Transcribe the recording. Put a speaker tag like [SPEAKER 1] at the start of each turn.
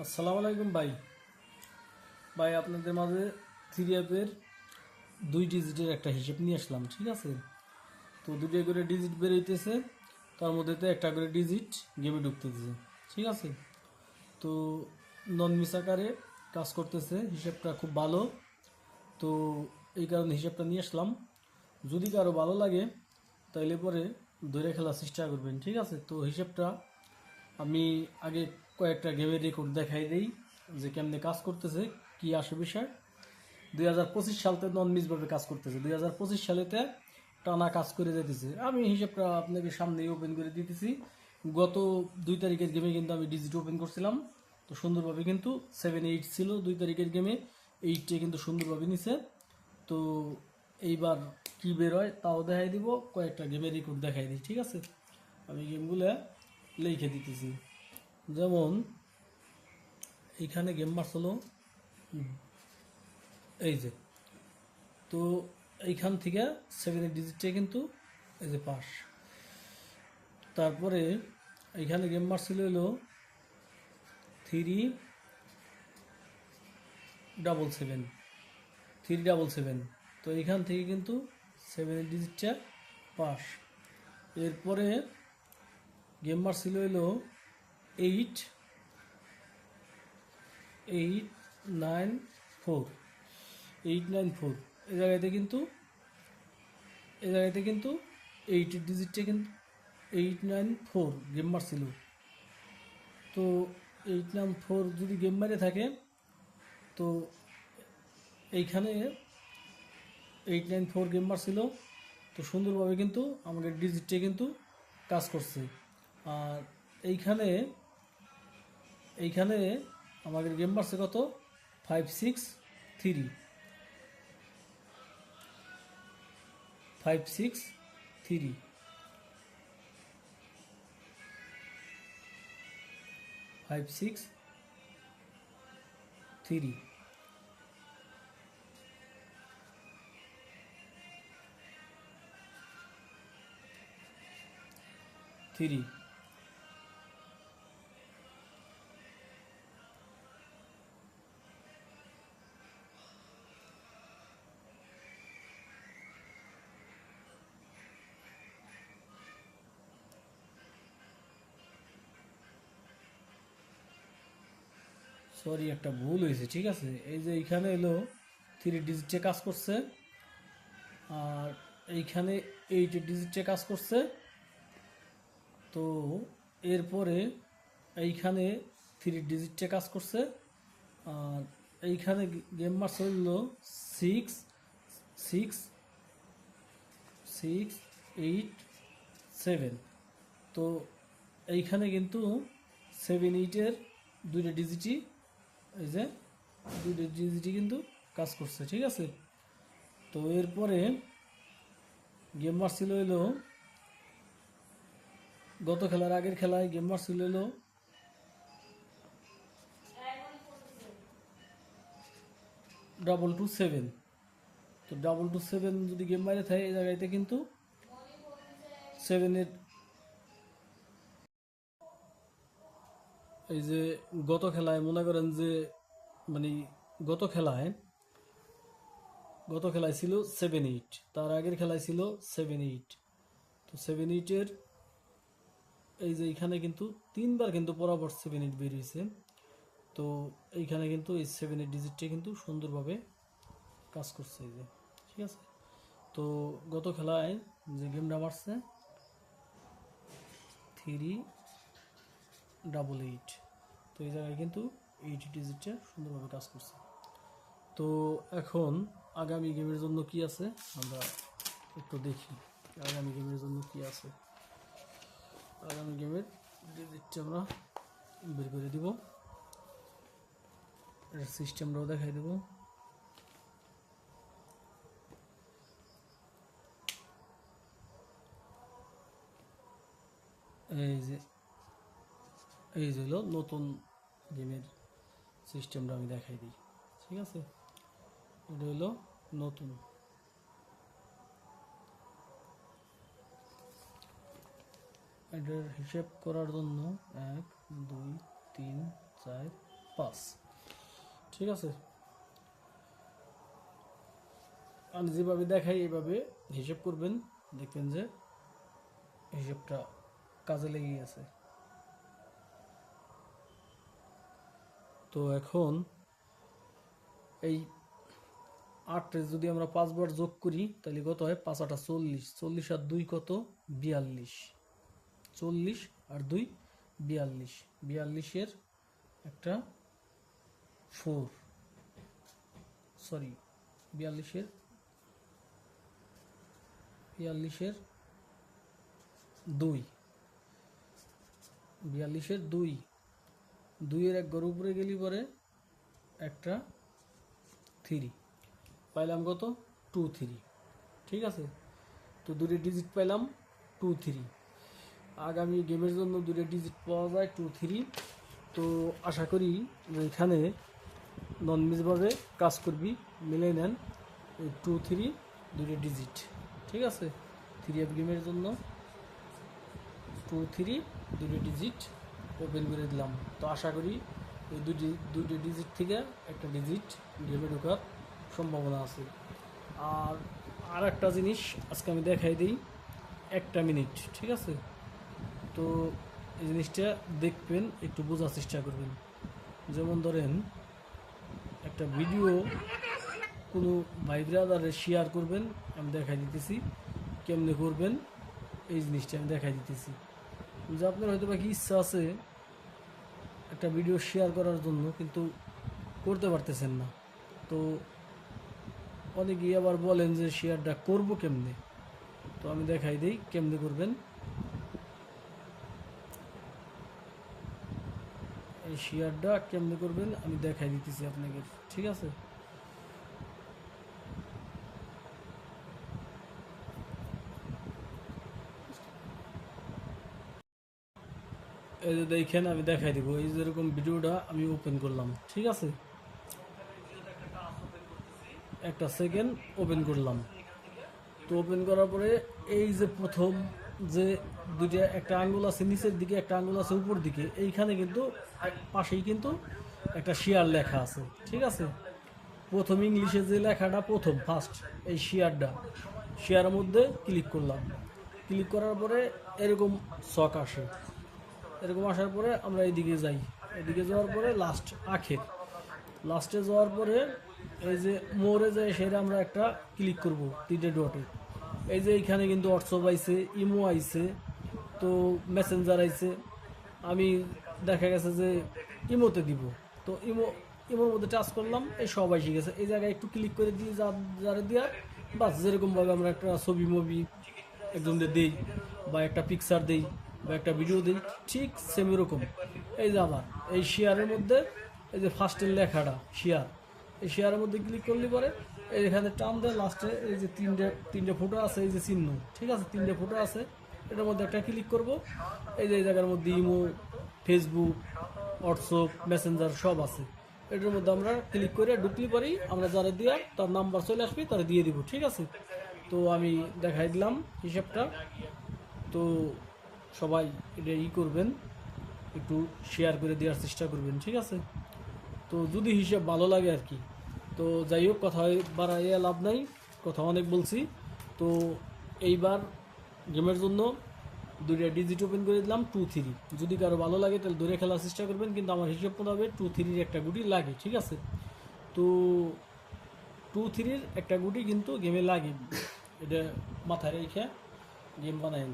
[SPEAKER 1] আসসালামু আলাইকুম ভাই। ভাই আপনাদের মাঝে থ্রি অ্যাপের 2 ডিজিটের একটা হিসেব নিয়ে আসলাম, ঠিক আছে? তো দুটো করে ডিজিট বেরোইতেছে, তার মধ্যে তো একটা করে ডিজিট গেমে ঢুকতেছে, ঠিক আছে? তো নন মিস আকারে কাজ করতেছে, হিসেবটা খুব ভালো। তো এই কারণে হিসেবটা নিয়ে আসলাম। যদি কারো ভালো লাগে তাইলে পরে ধরে খেলার চেষ্টা করবেন, ঠিক আছে? তো হিসেবটা আমি আগে কয়েকটা গেমের রেকর্ড দেখাই দেই যে কেমনে কাজ করতেছে, কি আসে বিষয়। 2025 সালতে নন মিসভাবে কাজ করতেছে, 2025 সালেতে টানা কাজ করে যেতেছে। আমি হিসেবটা আপনাকে সামনেই ওপেন করে দিতেছি। গত 2 তারিখের গেমে কিন্তু আমি ডিজিট ওপেন করছিলাম, তো সুন্দরভাবে কিন্তু 7-8 ছিল 2 তারিখের গেমে, 8টে কিন্তু সুন্দরভাবে নিছে। তো এইবার কি বের হয় তাও দেখাই দিব, কয়েকটা গেমের রেকর্ড দেখাই দিই, ঠিক আছে? আমি গেমগুলো লিখে দিতেছি। যেমন এইখানে গেম মার্স হলো এই যে, তো এইখান থেকে 7 ডিজিটে কিন্তু এই যে পাস। তারপরে এইখানে গেম মারছিল হলো 377, 377। তো এইখান থেকে কিন্তু 7 ডিজিটটা পাস। এরপরে গেম মারছিল হলো 8 8 9 4, 8 9 4। এই জায়গাতে কিন্তু এই জায়গাতে কিন্তু 8 ডিজিটটা কিন্তু 8 9 4 গেম মারছিল। তো 8 9 4 যদি গেম মারে থাকে, তো এইখানে 8 9 4 গেম মারছিল। তো সুন্দরভাবে কিন্তু আমাদের ডিজিটে কিন্তু কাজ করছে। আর এইখানে এইখানে আমাদের গেম মারছে কত, 5 6 3, 5 6 3, 5 6 3, 3। সরি, একটা ভুল হয়েছে, ঠিক আছে? এই যে এইখানে এলো 3 ডিজিটে কাজ করছে, আর এইখানে 8 ডিজিটে কাজ করছে। তো এরপরে এইখানে 3 ডিজিটে কাজ করছে, আর এইখানে গেম মার্স হইল 6 6 6 8 7। তো এইখানে কিন্তু 7 8-এর দুইটা ডিজিটই, এই যে দুইটা ডিজিটই কিন্তু কাজ করছে, ঠিক আছে? তো এরপরে গেম মারছিল হইলো গত খেলার আগের খেলায় গেম মারছিল হইলো 227। তো 227 যদি গেম মারে থাকে এই জায়গাতে কিন্তু 7-এর, এই যে গত খেলায় মনে করেন যে, মানে গত খেলায় গত খেলায় ছিল 7 8, তার আগের খেলায় ছিল 7 8। তো 7 8-এর এই যে এইখানে কিন্তু 3বার কিন্তু বরাবর 7 8 বেরিয়েছে। তো এইখানে কিন্তু এই 7-এর ডিজিটটা কিন্তু সুন্দরভাবে কাজ করছে, এই যে, ঠিক আছে? তো গত খেলায় যে গেমটা মারছে 3 8 8, তো এই জায়গায় কিন্তু 8 ডিজিটটা সুন্দরভাবে কাজ করছে। তো এখন আগামী গেমের জন্য কি আছে আমরা একটু দেখি। আগামী গেমের জন্য কি আছে, আগামী গেমের ডিজিটটা আমরা বের করে দিব, এর সিস্টেমটাও দেখাই দেব। এই যে এই যে হলো নতুন গেমের সিস্টেমটা আমি দেখাই দিই, ঠিক আছে? এটা হলো নতুন। এটার হিসেব করার জন্য 1 2 3 4 5। ঠিক আছে, আমি যেভাবে দেখাই এইভাবে হিসেব করবেন, দেখবেন যে হিসেবটা কাজে লেগে গেছে। তো এখন এই 8 যদি আমরা 5 বার যোগ করি তাহলে কত হয়? 5 8 40, 40 আর 2 কত? 42, 40 আর 2 42, 42-এর একটা 4, সরি 42-এর 2, 42-এর 2, 2-এর এক ঘর উপরে গেলি পরে একটা 3 পাইলাম কত? 2 3। ঠিক আছে, তো দুটো ডিজিট পাইলাম 2 3। আগামী গেমের জন্য দুটো ডিজিট পাওয়া যায় 2 3। তো আশা করি যে এখানে নন মিসভাবে কাজ করবি, মিলে নেন এই 2 3 দুটো ডিজিট। ঠিক আছে, 3F গেমের জন্য 2 3 দুটো ডিজিট ওপেন করে দিলাম। তো আশা করি এই দুটো ডিজিট থেকে একটা ডিজিট গেমে ঢোকার সম্ভাবনা আছে। আর একটা জিনিস আজকে আমি দেখাই দিই, 1 মিনিট। ঠিক আছে, তো এই জিনিসটা দেখবেন, একটু বোঝার চেষ্টা করবেন। যেমন ধরেন একটা ভিডিও কোনো ভাই ব্রাদারে শেয়ার করবেন, আমি দেখাই দিতেছি কেমনে করবেন। এই জিনিসটা আমি দেখাই দিতেছি যে আপনার হয়তো বা কি ইচ্ছা আছে একটা ভিডিও শেয়ার করার জন্য, কিন্তু করতে পারতেছেন না। তো অনেকেই আবার বলেন যে শেয়ারটা করব কেমনে, তো আমি দেখাই দিই কেমনে করবেন। এই শেয়ারটা কেমনে করবেন আমি দেখাই দিতেছি আপনাকে। ঠিক আছে, এই যে দেখেন আমি দেখাই দিব। এই যেরকম ভিডিওটা আমি ওপেন করলাম, ঠিক আছে, একটা সেকেন্ড ওপেন করলাম। তো ওপেন করার পরে এই যে প্রথম যে দুইটা, একটা আঙ্গুল আছে নিচের দিকে, একটা আঙ্গুল আছে উপর দিকে, এইখানে কিন্তু পাশেই কিন্তু একটা শেয়ার লেখা আছে। ঠিক আছে, প্রথম ইংলিশে যে লেখাটা প্রথম ফার্স্ট, এই শেয়ারের মধ্যে ক্লিক করলাম। ক্লিক করার পরে এরকম শখ আসে, এরকম আসার পরে আমরা এদিকে যাই। এদিকে যাওয়ার পরে লাস্টে যাওয়ার পরে এই যে মোড়ে যায় সেটা আমরা একটা ক্লিক করব 3টে ডটে। এই যে এইখানে কিন্তু হোয়াটসঅ্যাপ আইছে, ইমো আইছে, তো মেসেঞ্জার আইছে। আমি দেখা গেছে যে ইমোতে দিব, তো ইমোর মধ্যে টাচ করলাম, এই সব এসে গেছে। এই জায়গায় একটু ক্লিক করে দিয়ে যারা দিয়া বাস, যেরকমভাবে আমরা একটা ছবি একজনদের দিই, বা একটা পিকচার দিই, বা একটা ভিডিও দিই, ঠিক সেম এরকম। এই যে আবার এই শেয়ারের মধ্যে এই যে ফার্স্টের লেখাটা শেয়ার, এই শেয়ারের মধ্যে ক্লিক করলে পরে এখানে টান দেয় লাস্টে এই যে তিনটে ফটো আছে, এই যে চিহ্ন, ঠিক আছে, 3টে ফটো আছে, এটার মধ্যে একটা ক্লিক করব। এই যে এই জায়গার মধ্যে ইমো, ফেসবুক, হোয়াটসঅ্যাপ, মেসেঞ্জার সব আছে। এটার মধ্যে আমরা ক্লিক করে ঢুকলে পরেই আমরা যারা দিয়া তার নাম্বার চলে আসবে, তারা দিয়ে দিব। ঠিক আছে, তো আমি দেখাই দিলাম হিসাবটা। তো সবাই এটা করবেন, একটু শেয়ার করে দেওয়ার চেষ্টা করবেন। ঠিক আছে, তো যদি হিসাব ভালো লাগে আর কি। তো যাই হোক, কথা বাড়াইয়া লাভ নাই, কথা অনেক বলছি। তো এইবার গেমের জন্য 2টা ডিজিট ওপেন করে দিলাম 2 3। যদি কারো ভালো লাগে তাহলে ধরে খেলার চেষ্টা করবেন, কিন্তু আমার হিসাব মোতাবে 2 3-র একটা গুটি লাগে। ঠিক আছে, তো 2 3-র একটা গুটি কিন্তু গেমে লাগে, এটা মাথায় রেখে গেম বানায়।